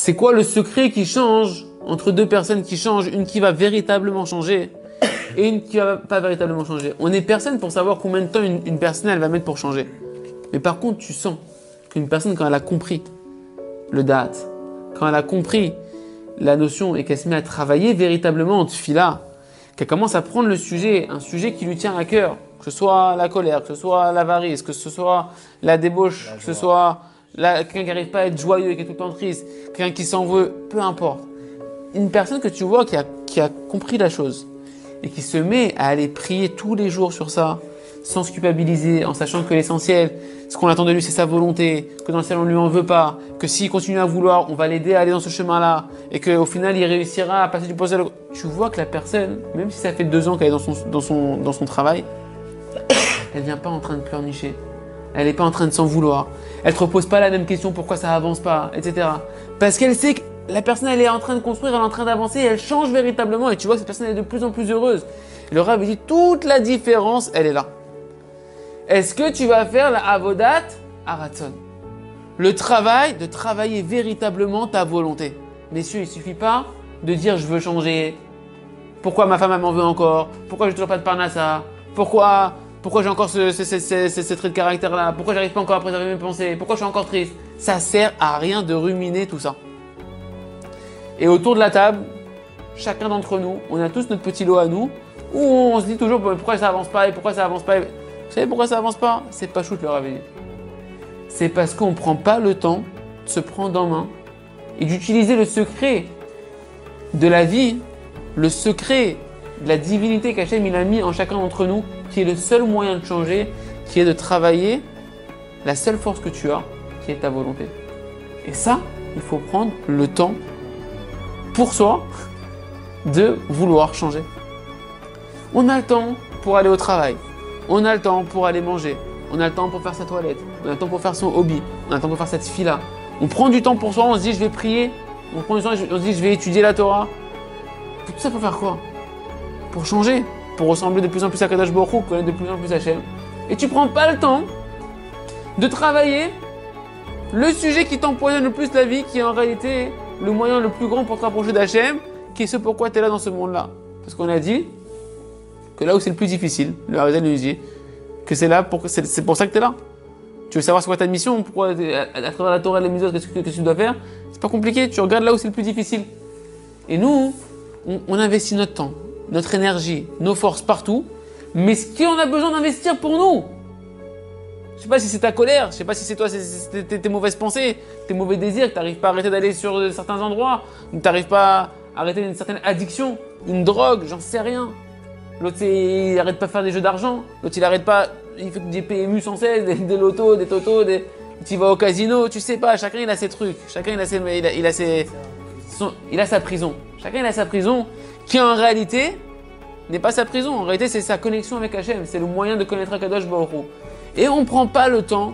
C'est quoi le secret qui change entre deux personnes qui changent, une qui va véritablement changer et une qui va pas véritablement changer? On est personne pour savoir combien de temps une personne elle va mettre pour changer. Mais par contre, tu sens qu'une personne, quand elle a compris le date, quand elle a compris la notion et qu'elle se met à travailler véritablement en tefila, qu'elle commence à prendre le sujet, un sujet qui lui tient à cœur, que ce soit la colère, que ce soit l'avarice, que ce soit la débauche, que ce soit quelqu'un qui n'arrive pas à être joyeux, qui est tout le temps triste, quelqu'un qui s'en veut, peu importe. Une personne que tu vois qui a compris la chose et qui se met à aller prier tous les jours sur ça, sans se culpabiliser, en sachant que l'essentiel, ce qu'on attend de lui, c'est sa volonté, que dans le ciel, on ne lui en veut pas, que s'il continue à vouloir, on va l'aider à aller dans ce chemin-là, et qu'au final, il réussira à passer du poste à l'autre. Tu vois que la personne, même si ça fait 2 ans qu'elle est dans son travail, elle vient pas en train de pleurnicher. Elle n'est pas en train de s'en vouloir. Elle ne te repose pas la même question, pourquoi ça avance pas, etc. Parce qu'elle sait que la personne, elle est en train de construire, elle est en train d'avancer, elle change véritablement, et tu vois que cette personne est de plus en plus heureuse. Et le Rav dit, toute la différence, elle est là. Est-ce que tu vas faire la avodat aratzon? Le travail de travailler véritablement ta volonté. Messieurs, il ne suffit pas de dire je veux changer. Pourquoi ma femme elle m'en veut encore? Pourquoi j'ai toujours pas de parnassa? Pourquoi j'ai encore ce trait de caractère là? Pourquoi j'arrive pas encore à préserver mes pensées? Pourquoi je suis encore triste? Ça sert à rien de ruminer tout ça. Et autour de la table, chacun d'entre nous, on a tous notre petit lot à nous où on se dit toujours pourquoi ça avance pas et pourquoi ça avance pas. Vous savez pourquoi ça avance pas? C'est pas shoot le réveil. C'est parce qu'on ne prend pas le temps de se prendre en main et d'utiliser le secret de la vie, le secret de la divinité qu'Hachem il a mis en chacun d'entre nous, qui est le seul moyen de changer, qui est de travailler la seule force que tu as, qui est ta volonté. Et ça, il faut prendre le temps pour soi de vouloir changer. On a le temps pour aller au travail. On a le temps pour aller manger, on a le temps pour faire sa toilette, on a le temps pour faire son hobby, on a le temps pour faire cette fila. On prend du temps pour soi, on se dit je vais prier, on prend du temps, on se dit je vais étudier la Torah. Tout ça pour faire quoi? Pour changer, pour ressembler de plus en plus à Kadosh Baruch Hu, connaître de plus en plus Hachem. Et tu prends pas le temps de travailler le sujet qui t'empoisonne le plus la vie, qui est en réalité le moyen le plus grand pour te rapprocher d'Hachem, qui est ce pourquoi tu es là dans ce monde-là. Parce qu'on a dit que là où c'est le plus difficile, le Harizal nous dit que c'est pour ça que tu es là. Tu veux savoir c'est quoi ta mission, pourquoi à travers la Torah et les mitzvot, qu'est-ce que tu dois faire? C'est pas compliqué, tu regardes là où c'est le plus difficile. Et nous, on investit notre temps, notre énergie, nos forces partout, mais ce qu'on a besoin d'investir pour nous. Je sais pas si c'est ta colère, je sais pas si c'est toi, c'est tes mauvaises pensées, tes mauvais désirs, que tu n'arrives pas à arrêter d'aller sur certains endroits, que tu n'arrives pas à arrêter une certaine addiction, une drogue, j'en sais rien. L'autre, il arrête pas de faire des jeux d'argent. L'autre, il arrête pas, il fait des PMU sans cesse, des lotos, des totos, tu vas au casino, tu sais pas, chacun il a ses trucs, chacun il a sa prison. Chacun il a sa prison qui en réalité n'est pas sa prison. En réalité, c'est sa connexion avec Hachem, c'est le moyen de connaître Akadosh Baruch Hu. Et on prend pas le temps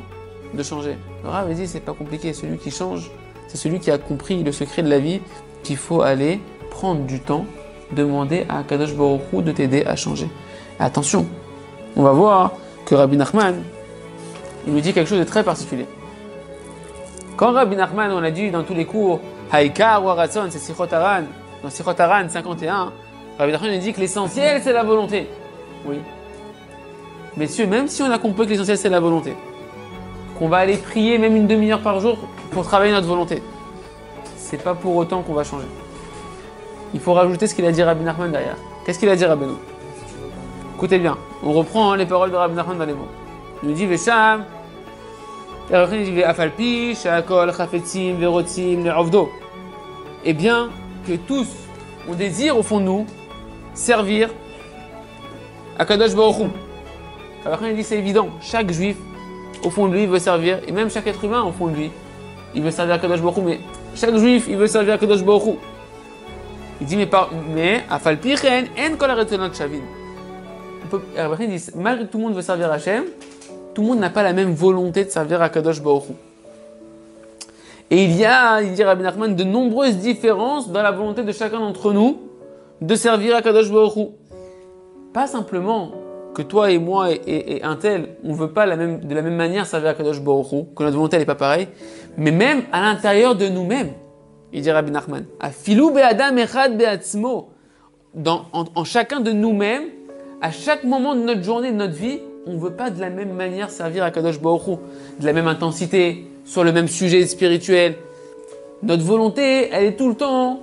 de changer. Le Rav dit, c'est pas compliqué, celui qui change, c'est celui qui a compris le secret de la vie, qu'il faut aller prendre du temps, demander à Kadosh Baruch Hu de t'aider à changer. Et attention, on va voir que Rabbi Nachman, il nous dit quelque chose de très particulier. Quand Rabbi Nachman, on l'a dit dans tous les cours, Haïkar ou Aratson, c'est Sichot Haran, dans Sichot Haran 51, Rabbi Nachman nous dit que l'essentiel c'est la volonté. Oui. Messieurs, même si on a compris que l'essentiel c'est la volonté, qu'on va aller prier même une demi-heure par jour pour travailler notre volonté, c'est pas pour autant qu'on va changer. Il faut rajouter ce qu'il a dit Rabbi Nachman derrière. Qu'est-ce qu'il a dit Rabbeinu? Écoutez bien, on reprend les paroles de Rabbi Nachman dans les mots. Il nous dit Vesham, et après il dit Afalpi, Shakol, Chafetzim, Verotzim, Le'ovdo. Eh bien, que tous, on désire au fond de nous servir à Kadosh Baruch Hu. Après il dit c'est évident, chaque juif au fond de lui veut servir, et même chaque être humain au fond de lui, il veut servir à Kadosh Baruch Hu, mais chaque juif il veut servir à Kadosh Baruch Hu. Il dit, mais Afalpichen, en kol haretzonot shavin. Après, il dit, malgré que tout le monde veut servir Hachem, tout le monde n'a pas la même volonté de servir à Kadosh Baruch Hu. Et il dit Rabbi Nachman, de nombreuses différences dans la volonté de chacun d'entre nous de servir à Kadosh Baruch Hu. Pas simplement que toi et moi et un tel, on ne veut pas de la même manière servir à Kadosh Baruch Hu, que notre volonté n'est pas pareille, mais même à l'intérieur de nous-mêmes. Il dit Rabbi Nachman, Afilou be'adam echad be'atzmo. En chacun de nous-mêmes, à chaque moment de notre journée, de notre vie, on ne veut pas de la même manière servir à Kadosh Baruch Hu, de la même intensité, sur le même sujet spirituel. Notre volonté, elle est tout le temps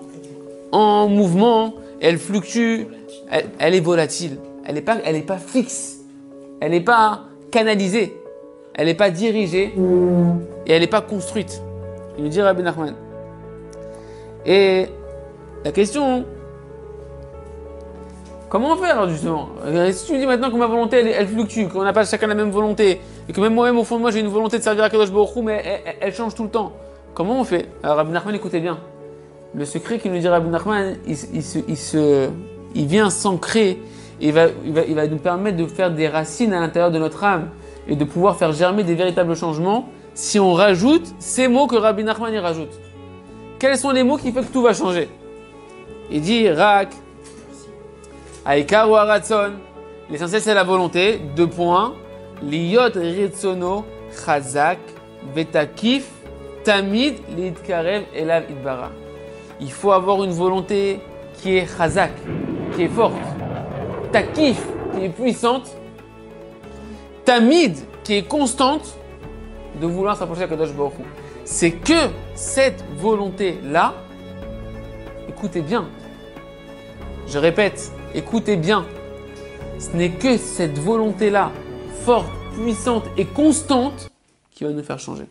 en mouvement, elle fluctue, elle est volatile, elle n'est pas fixe, elle n'est pas canalisée, elle n'est pas dirigée et elle n'est pas construite. Il nous dit Rabbi Nachman. Et la question, comment faire alors justement? Si tu me dis maintenant que ma volonté elle fluctue, qu'on n'a pas chacun la même volonté, et que même moi-même au fond de moi j'ai une volonté de servir à Kadosh Baruch Hu, mais elle change tout le temps. Comment on fait? Alors Rabbi Nachman, écoutez bien. Le secret qu'il nous dit Rabbi Nachman, il vient s'ancrer, et il va nous permettre de faire des racines à l'intérieur de notre âme et de pouvoir faire germer des véritables changements si on rajoute ces mots que Rabbi Nachman y rajoute. Quels sont les mots qui font que tout va changer? Il dit Rak, Aïkar ou Aratson, l'essentiel c'est la volonté, 2 points, Liyot Ritsono Chazak Vetakif Tamid Lidkarev Elav Idbara. Il faut avoir une volonté qui est Chazak, qui est forte, Takif, qui est puissante, Tamid, qui est constante, de vouloir s'approcher de Kadosh Baruch Hu. C'est que cette volonté-là, écoutez bien, je répète, écoutez bien, ce n'est que cette volonté-là, forte, puissante et constante, qui va nous faire changer.